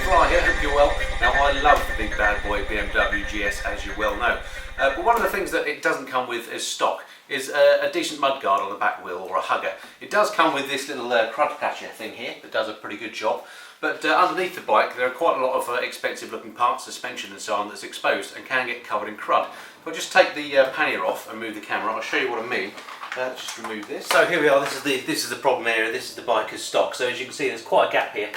Fly here, hope you're well. Now I love the big bad boy BMW GS, as you well know. But one of the things that it doesn't come with as stock is a decent mudguard on the back wheel, or a hugger. It does come with this little crud catcher thing here that does a pretty good job. But underneath the bike there are quite a lot of expensive looking parts, suspension and so on, that's exposed and can get covered in crud. If I just take the pannier off and move the camera, I'll show you what I mean. Let's just remove this. So here we are, this is the problem area, this is the bike as stock. So as you can see there's quite a gap here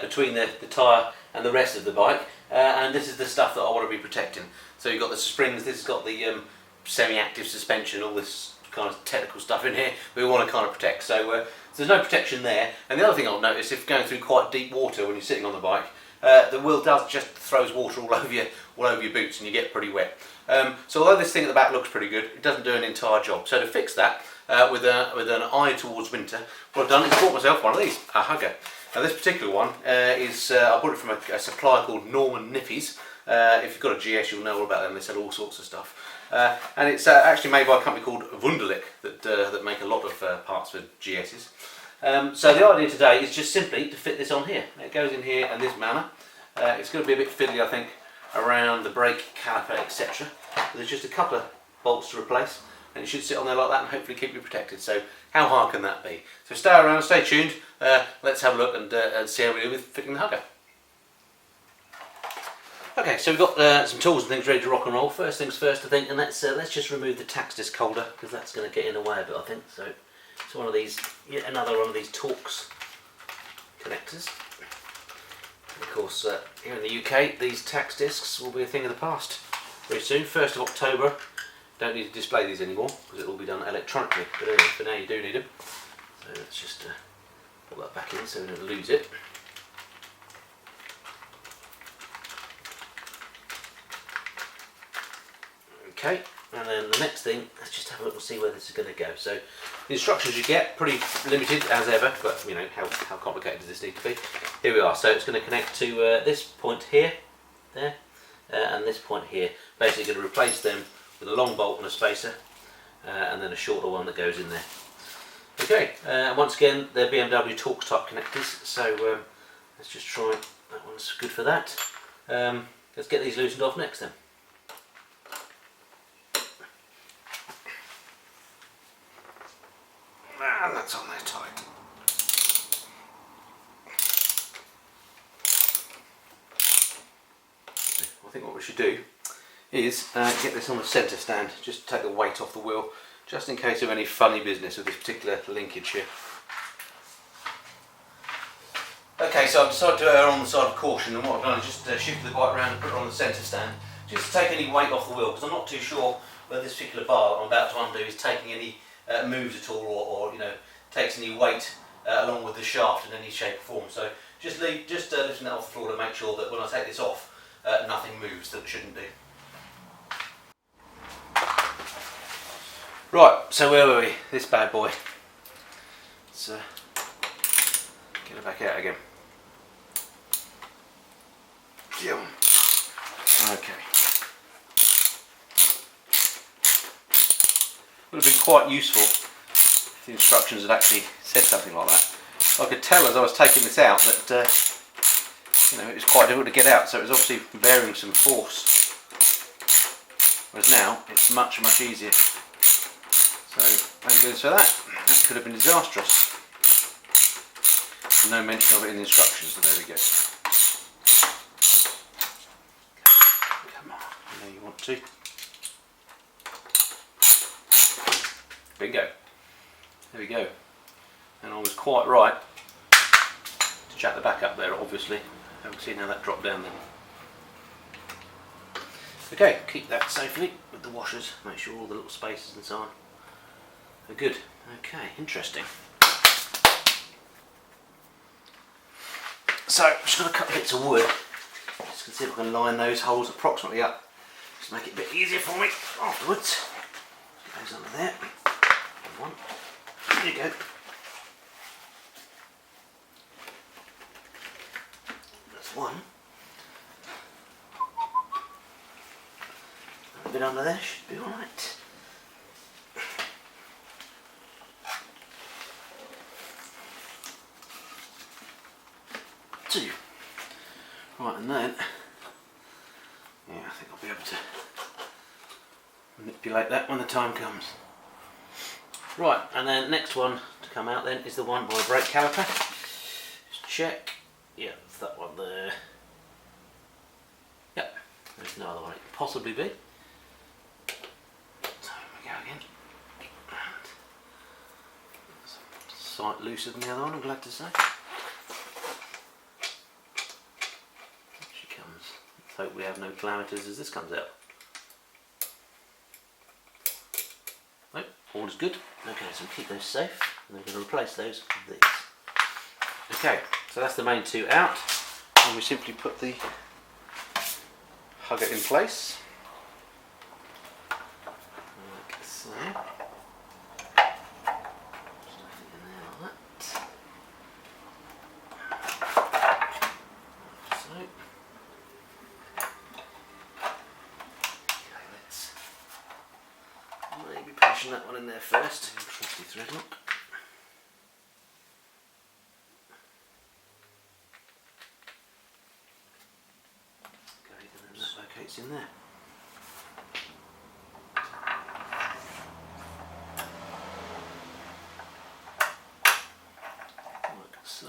between the tyre and the rest of the bike, and this is the stuff that I want to be protecting. So you've got the springs, this has got the semi-active suspension, all this kind of technical stuff in here we want to kind of protect. So there's no protection there. And the other thing I'll notice, if going through quite deep water when you're sitting on the bike, the wheel just throws water all over your boots and you get pretty wet. So although this thing at the back looks pretty good, it doesn't do an entire job. So to fix that, with an eye towards winter, what I've done is bought myself one of these, a hugger. Now this particular one is, I bought it from a supplier called Norman Nippies. If you've got a GS you'll know all about them, they sell all sorts of stuff. And it's actually made by a company called Wunderlich that make a lot of parts for GS's. So the idea today is just simply to fit this on here. It goes in here in this manner. It's going to be a bit fiddly, I think, around the brake caliper, etc. There's just a couple of bolts to replace, and it should sit on there like that and hopefully keep you protected. So how hard can that be? So stay around, stay tuned. Let's have a look and see how we do with fitting the hugger. Okay, so we've got some tools and things ready to rock and roll. First things first, I think, and let's just remove the tax disc holder, because that's going to get in the way a bit, I think. So it's one of these, yet another one of these Torx connectors. And of course, here in the UK, these tax discs will be a thing of the past very soon. 1st of October, don't need to display these anymore because it will be done electronically. But anyway, for now you do need them. So let's just put that back in so we don't lose it. Okay, and then the next thing, let's just have a look and see where this is going to go. So the instructions you get, pretty limited as ever, but you know, how complicated does this need to be? Here we are, so it's going to connect to this point here, there, and this point here. Basically going to replace them with a long bolt and a spacer, and then a shorter one that goes in there. Okay, once again, they're BMW Torx type connectors, so let's just try, that one's good for that. Let's get these loosened off next then. And that's on there tight. I think what we should do is get this on the centre stand, just to take the weight off the wheel, just in case of any funny business with this particular linkage here. Okay, so I've decided to err on the side of caution, and what I've done is just shifted the bike around and put it on the centre stand, just to take any weight off the wheel, because I'm not too sure whether this particular bar I'm about to undo is taking any moves at all, or you know, takes any weight along with the shaft in any shape or form. So just lifting that off the floor to make sure that when I take this off, nothing moves that it shouldn't do. Right, so where were we? This bad boy. Let's get it back out again. Okay. Would have been quite useful if the instructions had actually said something like that. I could tell as I was taking this out that you know, it was quite difficult to get out, so it was obviously bearing some force. Whereas now it's much easier. So thank goodness for that. That could have been disastrous. No mention of it in the instructions, so there we go. Come on, I know you want to. Bingo. There we go. And I was quite right to jack the back up there, obviously. Haven't seen how that dropped down then. Okay, keep that safely with the washers. Make sure all the little spaces and so on are good. Okay, interesting. So, I'm just going to cut bits of wood. Just to see if I can line those holes approximately up. Just make it a bit easier for me afterwards. Goes under there. One. There you go. That's one. A bit under there should be alright. Two. Right, and then, yeah, I think I'll be able to manipulate that when the time comes. Right, and then next one to come out then is the one by brake caliper. Just check. Yeah, it's that one there. Yep, there's no other one it could possibly be. So we go again. And sight looser than the other one, I'm glad to say. She comes. Let's hope we have no calamities as this comes out. Nope, all is good. Okay, so we'll keep those safe, and then we're going to replace those with these. Okay, so that's the main two out, and we simply put the hugger in place, like so. Stuff it in there like that. Like so. Okay, let's maybe pushing that one in there first. Trusty thread lock. Locates in there. Like so.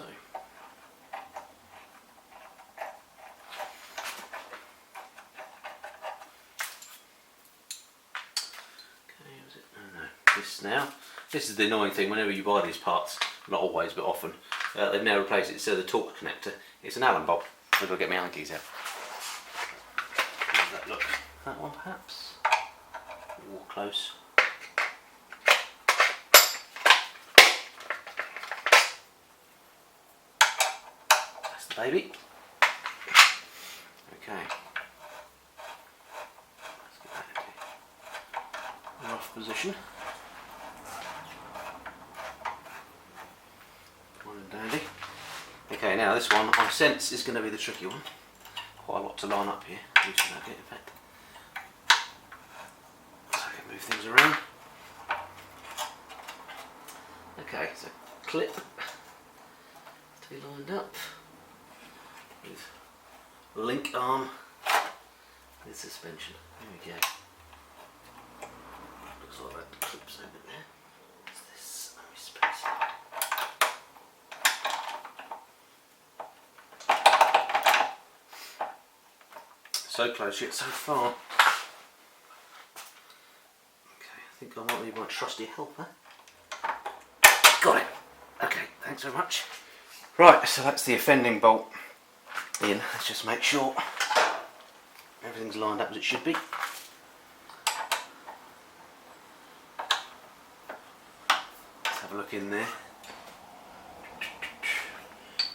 Okay, was it? Oh no. This now. This is the annoying thing whenever you buy these parts, not always but often, they've now replaced it instead of the torque connector. It's an Allen bolt. I've got to get my Allen keys out. Look, that one perhaps. Or close. That's the baby. Okay. Let's get that into a rough position. One and dandy. Okay, now this one I sense is going to be the tricky one. Quite a lot to line up here. In fact, so I can move things around. Okay, so clip to be lined up with link arm with suspension. There we go. Looks like that clips over there. What's this? Let me space it. So close yet so far. Okay, I think I might need my trusty helper. Got it. Okay, thanks very much. Right, so that's the offending bolt in. Let's just make sure everything's lined up as it should be. Let's have a look in there.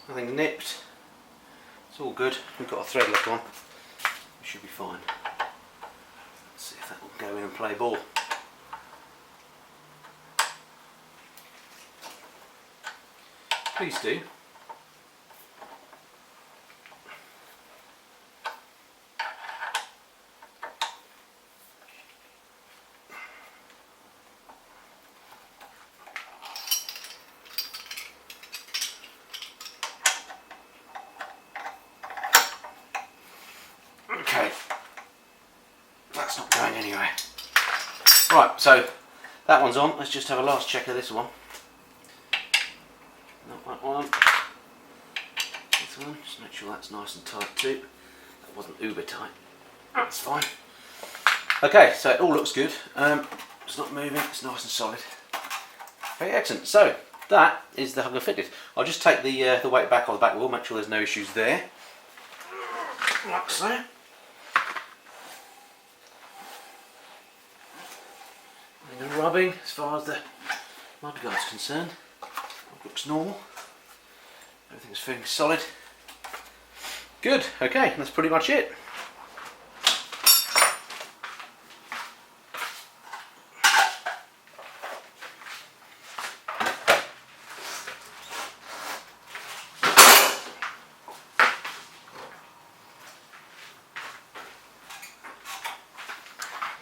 Nothing nipped. It's all good. We've got a thread lock on. Should be fine. Let's see if that will go in and play ball. Please do. Okay, that's not going anywhere. Right, so that one's on. Let's just have a last check of this one. Not that one. This one, just make sure that's nice and tight too. That wasn't uber tight. That's fine. Okay, so it all looks good. It's not moving, it's nice and solid. Very excellent. So that is the hugger fitted. I'll just take the weight back on the back wheel, make sure there's no issues there. Like so. No rubbing as far as the mudguard's concerned. It looks normal. Everything's feeling solid. Good, okay, that's pretty much it.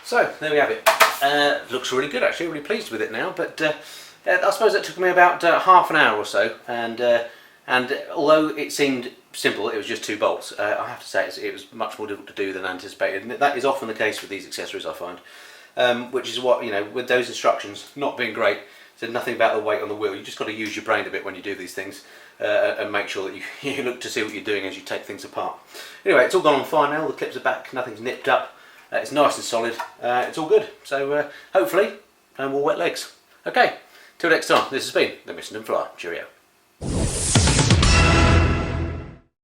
So there we have it. Looks really good actually, really pleased with it now, but I suppose it took me about half an hour or so, and although it seemed simple. It was just 2 bolts. I have to say it was much more difficult to do than anticipated, and that is often the case with these accessories, I find. Which is what, you know, with those instructions not being great, said nothing about the weight on the wheel. You just got to use your brain a bit when you do these things, and make sure that you look to see what you're doing as you take things apart. Anyway, it's all gone on fine now. The clips are back. Nothing's nipped up. It's nice and solid. It's all good. So hopefully no more wet legs. Okay, till next time. This has been the Mission and Fly. Cheerio.